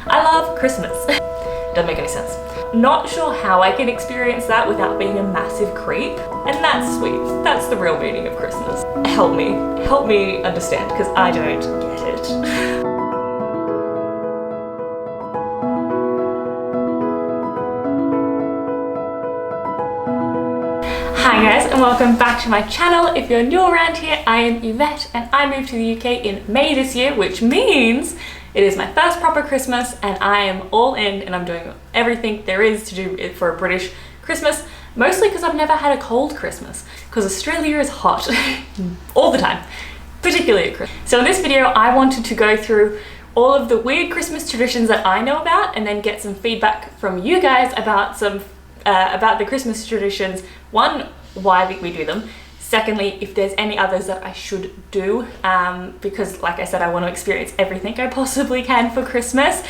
I love Christmas. Doesn't make any sense. Not sure how I can experience that without being a massive creep, and that's sweet. That's the real meaning of Christmas. Help me understand, because I don't get it. Hi guys, and welcome back to my channel. If you're new around here, I am Yvette and I moved to the UK in May this year, which means it is my first proper Christmas and I am all in and I'm doing everything there is to do for a British Christmas, mostly because I've never had a cold Christmas, because Australia is hot all the time, particularly at Christmas. So in this video, I wanted to go through all of the weird Christmas traditions that I know about and then get some feedback from you guys about about the Christmas traditions. One, why we do them. Secondly, if there's any others that I should do, because like I said, I want to experience everything I possibly can for Christmas.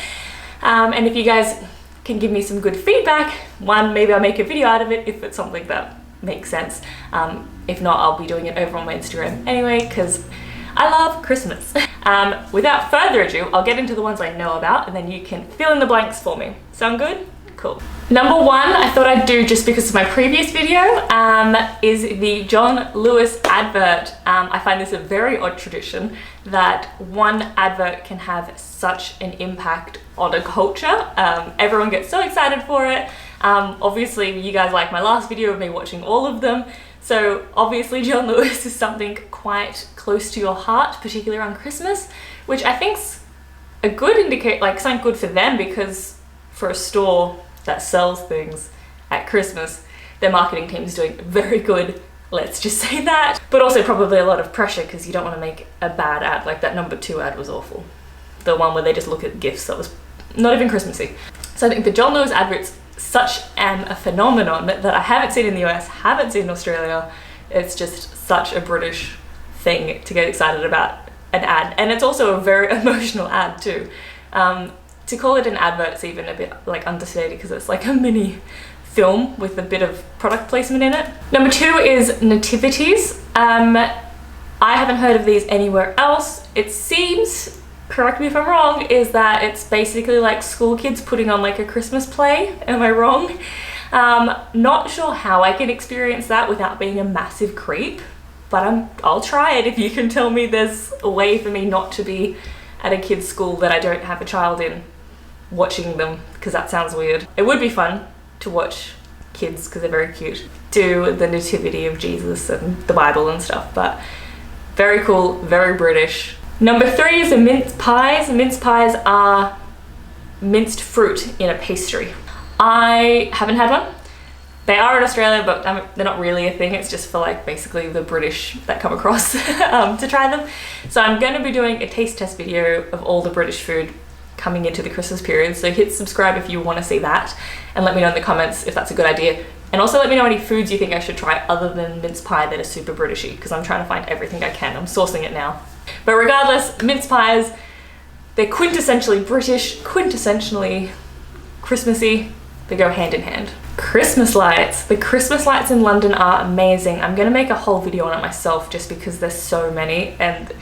And if you guys can give me some good feedback, one, maybe I'll make a video out of it if it's something that makes sense. If not, I'll be doing it over on my Instagram anyway, because I love Christmas. Without further ado, I'll get into the ones I know about and then you can fill in the blanks for me. Sound good? Cool. Number one, I thought I'd do just because of my previous video, is the John Lewis advert. I find this a very odd tradition that one advert can have such an impact on a culture. Everyone gets so excited for it. Obviously, you guys like my last video of me watching all of them. So obviously John Lewis is something quite close to your heart, particularly around Christmas, which I think's a good indicator, like something good for them, because for a store that sells things at Christmas, their marketing team is doing very good, let's just say that. But also probably a lot of pressure because you don't want to make a bad ad. Like that number 2 ad was awful. The one where they just look at gifts, that was not even Christmassy. So I think the John Lewis advert's such a phenomenon that I haven't seen in the US, haven't seen in Australia. It's just such a British thing to get excited about an ad. And it's also a very emotional ad too. To call it an advert is even a bit like understated because it's like a mini film with a bit of product placement in it. Number 2 is nativities. I haven't heard of these anywhere else. It seems, correct me if I'm wrong, is that it's basically like school kids putting on like a Christmas play. Am I wrong? Not sure how I can experience that without being a massive creep, but I'll try it if you can tell me there's a way for me not to be at a kid's school that I don't have a child in watching them, because that sounds weird. It would be fun to watch kids, because they're very cute, do the nativity of Jesus and the Bible and stuff, but very cool, very British. Number 3 is the mince pies. Mince pies are minced fruit in a pastry. I haven't had one. They are in Australia, but they're not really a thing. It's just for like basically the British that come across to try them. So I'm going to be doing a taste test video of all the British food coming into the Christmas period. So hit subscribe if you want to see that, and let me know in the comments if that's a good idea. And also let me know any foods you think I should try other than mince pie that are super Britishy, because I'm trying to find everything I can. I'm sourcing it now. But regardless, mince pies, they're quintessentially British, quintessentially Christmassy. They go hand in hand. Christmas lights. The Christmas lights in London are amazing. I'm gonna make a whole video on it myself just because there's so many, and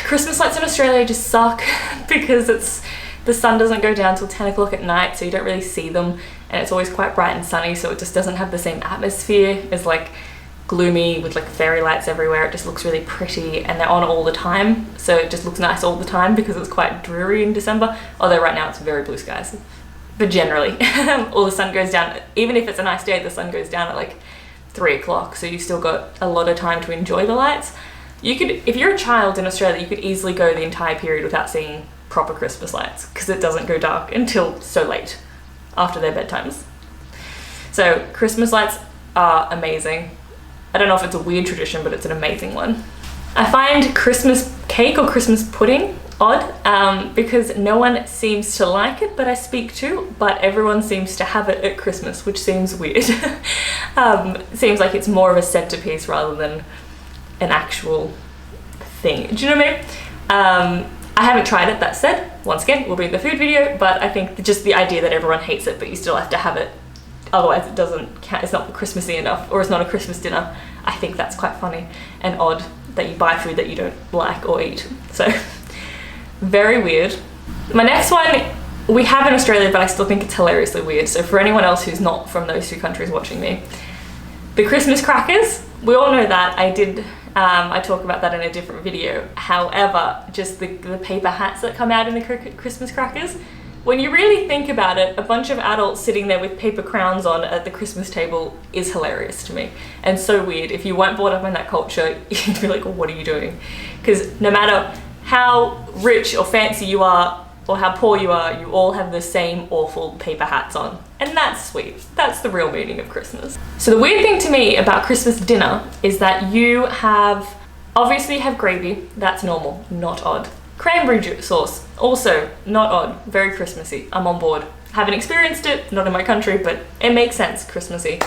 Christmas lights in Australia just suck because the sun doesn't go down till 10 o'clock at night, so you don't really see them, and it's always quite bright and sunny, so it just doesn't have the same atmosphere as like gloomy with like fairy lights everywhere. It just looks really pretty, and they're on all the time, so it just looks nice all the time because it's quite dreary in December, although right now it's very blue skies. But generally, all the sun goes down, even if it's a nice day, the sun goes down at like 3 o'clock, so you've still got a lot of time to enjoy the lights. You could, if you're a child in Australia, you could easily go the entire period without seeing proper Christmas lights, because it doesn't go dark until so late after their bedtimes. So Christmas lights are amazing. I don't know if it's a weird tradition, but it's an amazing one. I find Christmas cake or Christmas pudding odd, because no one seems to like it but I speak to, but everyone seems to have it at Christmas, which seems weird. Seems like it's more of a centerpiece rather than an actual thing. Do you know what I mean? I haven't tried it, that said. Once again, we'll be in the food video, but I think just the idea that everyone hates it but you still have to have it, otherwise it doesn't count, it's not Christmassy enough, or it's not a Christmas dinner. I think that's quite funny and odd that you buy food that you don't like or eat. So very weird. My next one we have in Australia, but I still think it's hilariously weird. So for anyone else who's not from those two countries watching me, the Christmas crackers, we all know that. I talk about that in a different video. However, just the paper hats that come out in the Christmas crackers, when you really think about it, a bunch of adults sitting there with paper crowns on at the Christmas table is hilarious to me, and so weird. If you weren't brought up in that culture, you'd be like, well, what are you doing? Because no matter how rich or fancy you are, or how poor you are, you all have the same awful paper hats on. And that's sweet. That's the real meaning of Christmas. So the weird thing to me about Christmas dinner is that you obviously have gravy, that's normal, not odd. Cranberry sauce, also not odd, very Christmassy, I'm on board. Haven't experienced it, not in my country, but it makes sense, Christmassy.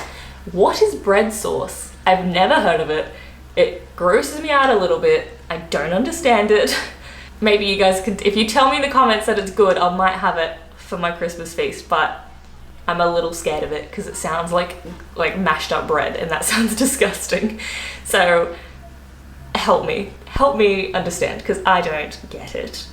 What is bread sauce? I've never heard of it. It grosses me out a little bit. I don't understand it. Maybe you guys could, if you tell me in the comments that it's good, I might have it for my Christmas feast, but I'm a little scared of it because it sounds like mashed up bread, and that sounds disgusting. So help me understand, because I don't get it.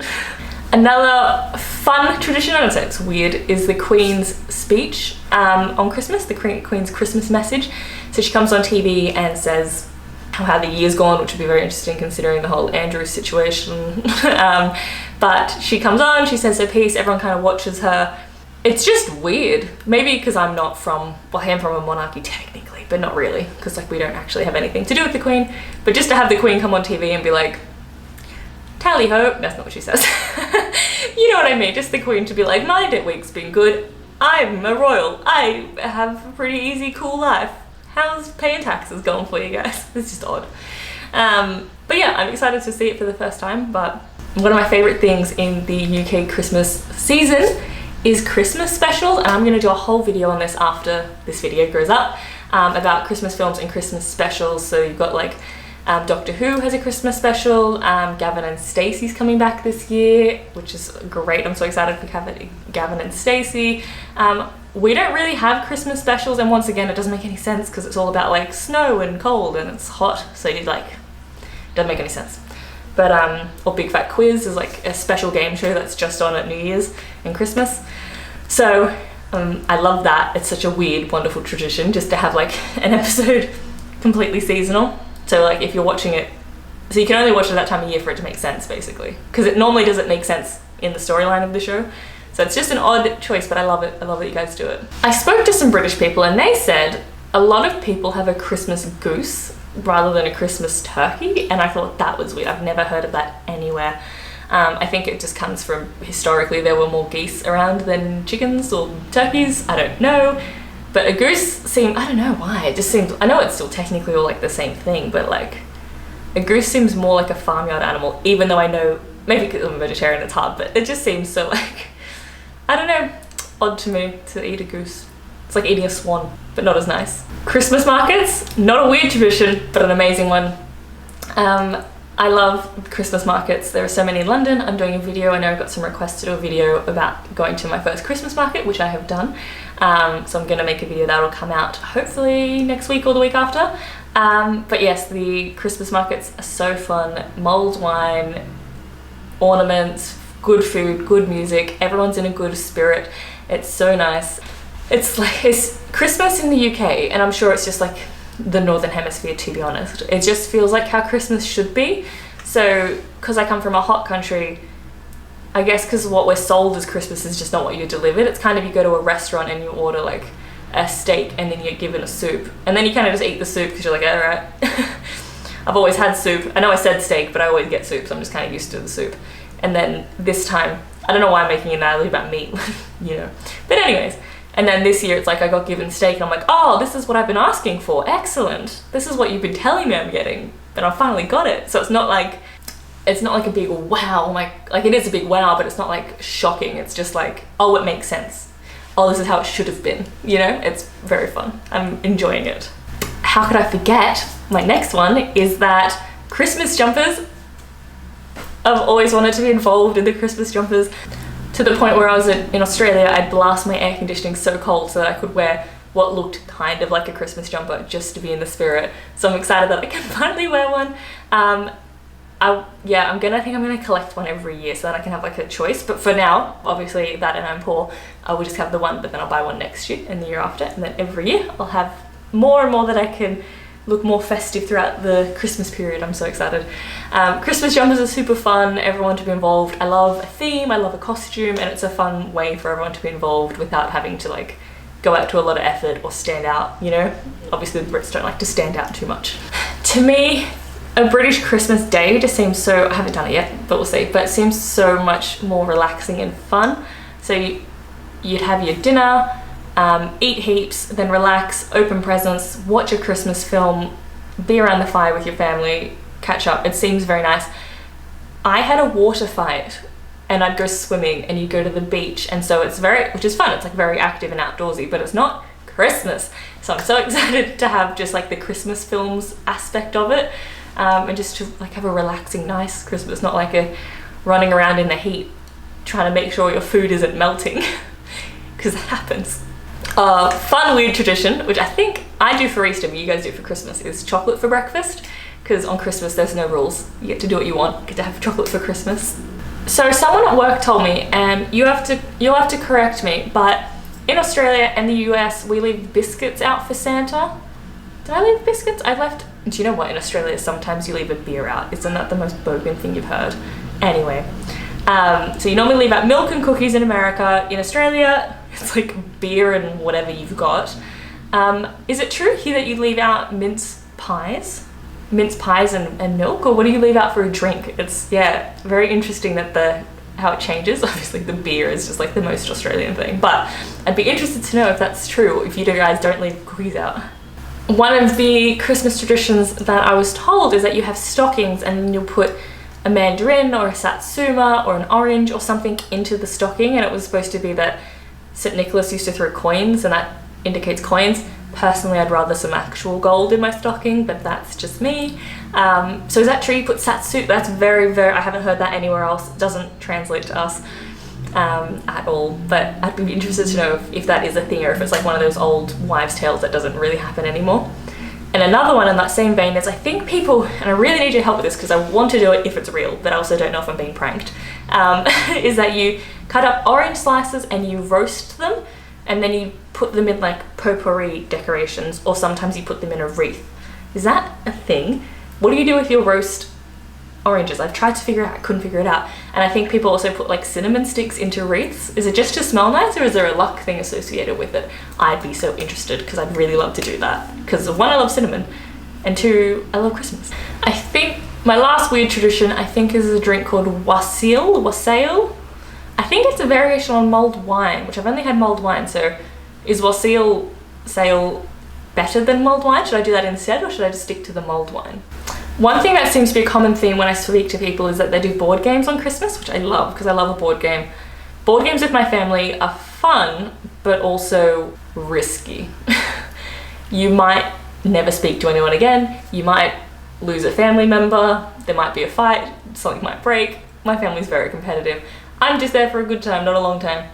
Another fun tradition, I don't say it's weird, is the Queen's speech on Christmas, the Queen's Christmas message. So she comes on TV and says how the year's gone, which would be very interesting considering the whole Andrew situation. But she comes on, she says her piece, everyone kind of watches her. It's just weird. Maybe because I am from a monarchy technically, but not really, because we don't actually have anything to do with the Queen. But just to have the Queen come on TV and be like, tally ho, that's not what she says. You know what I mean? Just the Queen to be like, my week's been good. I'm a royal. I have a pretty easy, cool life. How's paying taxes going for you guys? It's just odd. But yeah, I'm excited to see it for the first time. But one of my favorite things in the UK Christmas season is Christmas specials, and I'm going to do a whole video on this after this video goes up, about Christmas films and Christmas specials. So you've got Doctor Who has a Christmas special, Gavin and Stacey's coming back this year, which is great. I'm so excited for Gavin and Stacey. We don't really have Christmas specials, and once again it doesn't make any sense because it's all about snow and cold and it's hot, so you doesn't make any sense. But or Big Fat Quiz is a special game show that's just on at New Year's and Christmas. So I love that. It's such a weird, wonderful tradition just to have an episode completely seasonal. So if you're watching it, so you can only watch it that time of year for it to make sense, basically, because it normally doesn't make sense in the storyline of the show. So it's just an odd choice, but I love it. I love that you guys do it. I spoke to some British people and they said a lot of people have a Christmas goose rather than a Christmas turkey, and I thought that was weird. I've never heard of that anywhere. I think it just comes from historically there were more geese around than chickens or turkeys. I don't know. But a goose seemed, I don't know why, it just seems, I know it's still technically all the same thing, but a goose seems more like a farmyard animal, even though I know, maybe because I'm a vegetarian it's hard, but it just seems so I don't know, odd to me to eat a goose. It's like eating a swan, but not as nice. Christmas markets, not a weird tradition, but an amazing one. I love Christmas markets. There are so many in London. I'm doing a video. I know I got some requests to do a video about going to my first Christmas market, which I have done. So I'm going to make a video that'll come out hopefully next week or the week after. But yes, the Christmas markets are so fun. Mulled wine, ornaments, good food, good music. Everyone's in a good spirit. It's so nice. It's Christmas in the UK, and I'm sure it's just the Northern Hemisphere, to be honest. It just feels like how Christmas should be. So, because I come from a hot country, I guess because what we're sold as Christmas is just not what you're delivered. It's kind of you go to a restaurant and you order a steak and then you're given a soup. And then you kind of just eat the soup because you're all right. I've always had soup. I know I said steak, but I always get soup, so I'm just kind of used to the soup. And then this time, I don't know why I'm making an analogy about meat, you know. But anyways, and then this year it's I got given steak and I'm like, oh, this is what I've been asking for. Excellent. This is what you've been telling me I'm getting. And I finally got it. So it's not a big wow, it is a big wow, but it's not shocking. It's just oh, it makes sense. Oh, this is how it should have been. You know, it's very fun. I'm enjoying it. How could I forget? My next one is that Christmas jumpers. I've always wanted to be involved in the Christmas jumpers, to the point where I was in Australia, I'd blast my air conditioning so cold so that I could wear what looked kind of like a Christmas jumper just to be in the spirit. So I'm excited that I can finally wear one. yeah, I'm gonna collect one every year so that I can have like a choice. But for now, obviously that and I'm poor, I will just have the one, but then I'll buy one next year and the year after, and then every year I'll have more and more that I can look more festive throughout the Christmas period. I'm so excited. Christmas jumpers are super fun, everyone to be involved. I love a theme, I love a costume, and it's a fun way for everyone to be involved without having to like go out to a lot of effort or stand out, you know? Obviously the Brits don't like to stand out too much. To me, a British Christmas day just seems so, I haven't done it yet, but we'll see, but it seems so much more relaxing and fun. So you'd have your dinner, eat heaps, then relax, open presents, watch a Christmas film, be around the fire with your family, catch up. It seems very nice. I had a water fight and I'd go swimming and you go to the beach, and so it's which is fun, it's like very active and outdoorsy, but it's not Christmas. So I'm so excited to have just like the Christmas films aspect of it, and just to like have a relaxing, nice Christmas, not like a running around in the heat trying to make sure your food isn't melting, because it happens. Fun weird tradition, which I think I do for Easter but you guys do for Christmas, is chocolate for breakfast, because on Christmas there's no rules. You get to do what you want, you get to have chocolate for Christmas. So someone at work told me, and you'll have to correct me, but in Australia and the US we leave biscuits out for Santa. Did I leave biscuits? Do you know what, in Australia sometimes you leave a beer out. Isn't that the most bogan thing you've heard? Anyway, so you normally leave out milk and cookies in America. In Australia it's like beer and whatever you've got. Is it true here that you leave out mince pies and milk, or what do you leave out for a drink? It's, yeah, very interesting that how it changes. Obviously the beer is just like the most Australian thing, but I'd be interested to know if that's true, if you guys don't leave cookies out. One of the Christmas traditions that I was told is that you have stockings, and then you'll put a mandarin or a satsuma or an orange or something into the stocking, and it was supposed to be that St. Nicholas used to throw coins, and that indicates coins. Personally, I'd rather some actual gold in my stocking, but that's just me. So is that true? You put satsu? That's very, very, I haven't heard that anywhere else. It doesn't translate to us at all, but I'd be interested to know if that is a thing, or if it's like one of those old wives' tales that doesn't really happen anymore. And another one in that same vein is, I think people, and I really need your help with this because I want to do it if it's real, but I also don't know if I'm being pranked, is that you cut up orange slices and you roast them, and then you put them in like potpourri decorations, or sometimes you put them in a wreath. Is that a thing? What do you do with your roast oranges? I've tried to figure it out, I couldn't figure it out. And I think people also put like cinnamon sticks into wreaths. Is it just to smell nice, or is there a luck thing associated with it? I'd be so interested, because I'd really love to do that. Because one, I love cinnamon, and two, I love Christmas. I think my last weird tradition, I think, is a drink called Wasail. I think it's a variation on mulled wine, which I've only had mulled wine, so is Wasail better than mulled wine? Should I do that instead, or should I just stick to the mulled wine? One thing that seems to be a common theme when I speak to people is that they do board games on Christmas, which I love, because I love a board game. Board games with my family are fun, but also risky. You might never speak to anyone again, you might lose a family member, there might be a fight, something might break. My family's very competitive. I'm just there for a good time, not a long time.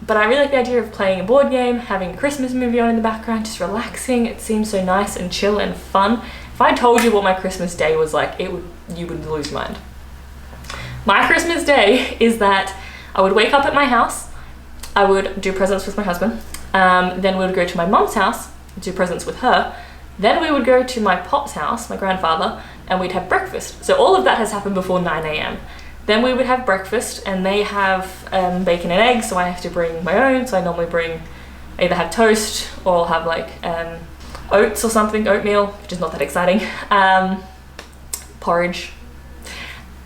But I really like the idea of playing a board game, having a Christmas movie on in the background, just relaxing. It seems so nice and chill and fun. If I told you what my Christmas day was like, you would lose your mind. My Christmas day is that I would wake up at my house, I would do presents with my husband, then we would go to my mom's house, do presents with her, then we would go to my pop's house, my grandfather, and we'd have breakfast. So all of that has happened before 9 AM. Then we would have breakfast, and they have bacon and eggs, so I have to bring my own. So I normally either have toast, or I'll have like oats or something, oatmeal, which is not that exciting, porridge.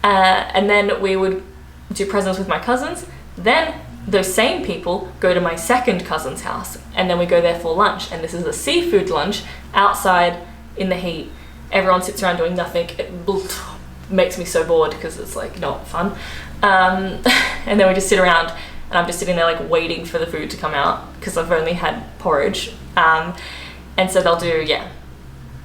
And then we would do presents with my cousins. Then those same people go to my second cousin's house, and then we go there for lunch. And this is a seafood lunch outside in the heat. Everyone sits around doing nothing. It makes me so bored because it's like not fun. And then we just sit around, and I'm just sitting there like waiting for the food to come out because I've only had porridge. And so they'll do, yeah,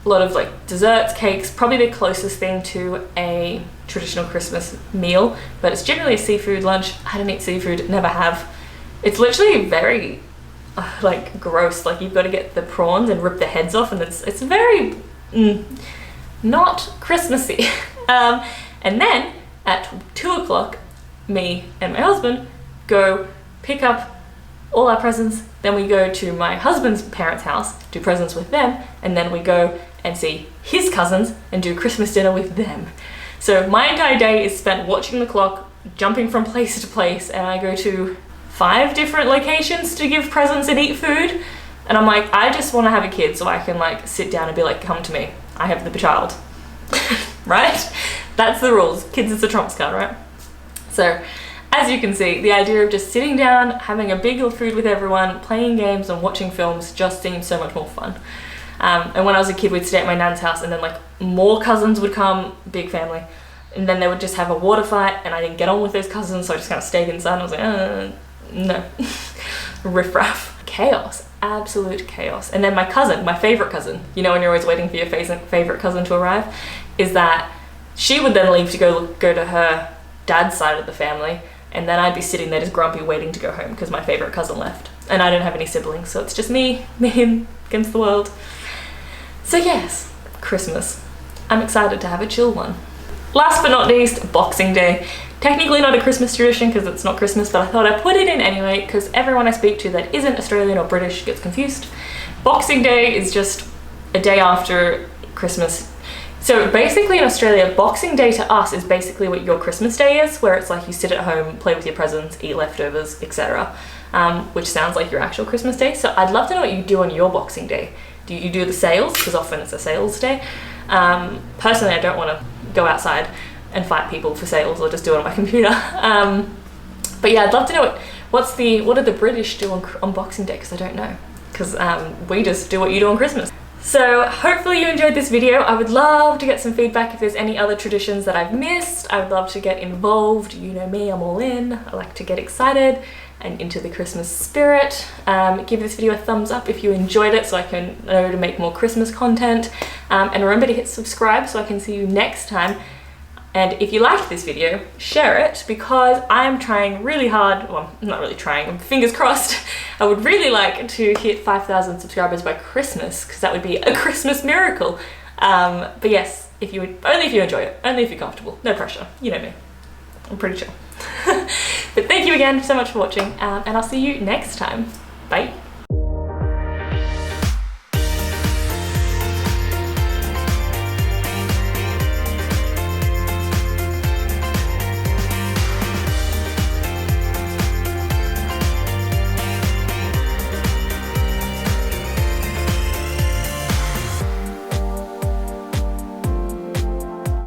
a lot of like desserts, cakes, probably the closest thing to a traditional Christmas meal, but it's generally a seafood lunch. I don't eat seafood, never have. It's literally very like gross. Like you've got to get the prawns and rip the heads off, and it's very not Christmassy. And then at 2 o'clock, me and my husband go pick up all our presents. Then we go to my husband's parents' house, do presents with them, and then we go and see his cousins and do Christmas dinner with them. So my entire day is spent watching the clock, jumping from place to place, and I go to 5 different locations to give presents and eat food. And I'm like, I just want to have a kid so I can like sit down and be like, come to me, I have the child. Right? That's the rules. Kids is the trumps card, right? So as you can see, the idea of just sitting down, having a big food with everyone, playing games and watching films just seemed so much more fun. And when I was a kid, we'd stay at my nan's house, and then like more cousins would come, big family, and then they would just have a water fight, and I didn't get on with those cousins, so I just kind of stayed inside, and I was like, no. Riff-raff. Chaos. Absolute chaos. And then my cousin, my favorite cousin, you know when you're always waiting for your favorite cousin to arrive, is that she would then leave to go to her dad's side of the family, and then I'd be sitting there just grumpy waiting to go home because my favorite cousin left. And I don't have any siblings, so it's just me against the world. So yes, Christmas. I'm excited to have a chill one. Last but not least, Boxing Day. Technically not a Christmas tradition because it's not Christmas, but I thought I'd put it in anyway because everyone I speak to that isn't Australian or British gets confused. Boxing Day is just a day after Christmas. So basically in Australia, Boxing Day to us is basically what your Christmas Day is, where it's like you sit at home, play with your presents, eat leftovers, etc. Which sounds like your actual Christmas Day. So I'd love to know what you do on your Boxing Day. Do you do the sales? Because often it's a sales day. Personally, I don't want to go outside and fight people for sales or just do it on my computer. But yeah, I'd love to know what do the British do on Boxing Day, because I don't know. Because we just do what you do on Christmas. So hopefully you enjoyed this video. I would love to get some feedback if there's any other traditions that I've missed. I would love to get involved. You know me, I'm all in. I like to get excited and into the Christmas spirit. Give this video a thumbs up if you enjoyed it so I can know to make more Christmas content. And remember to hit subscribe so I can see you next time. And if you liked this video, share it, because I'm trying really hard, well, I'm not really trying, I'm fingers crossed. I would really like to hit 5,000 subscribers by Christmas, because that would be a Christmas miracle. But yes, only if you enjoy it, only if you're comfortable, no pressure, you know me, I'm pretty chill. But thank you again so much for watching, and I'll see you next time. Bye.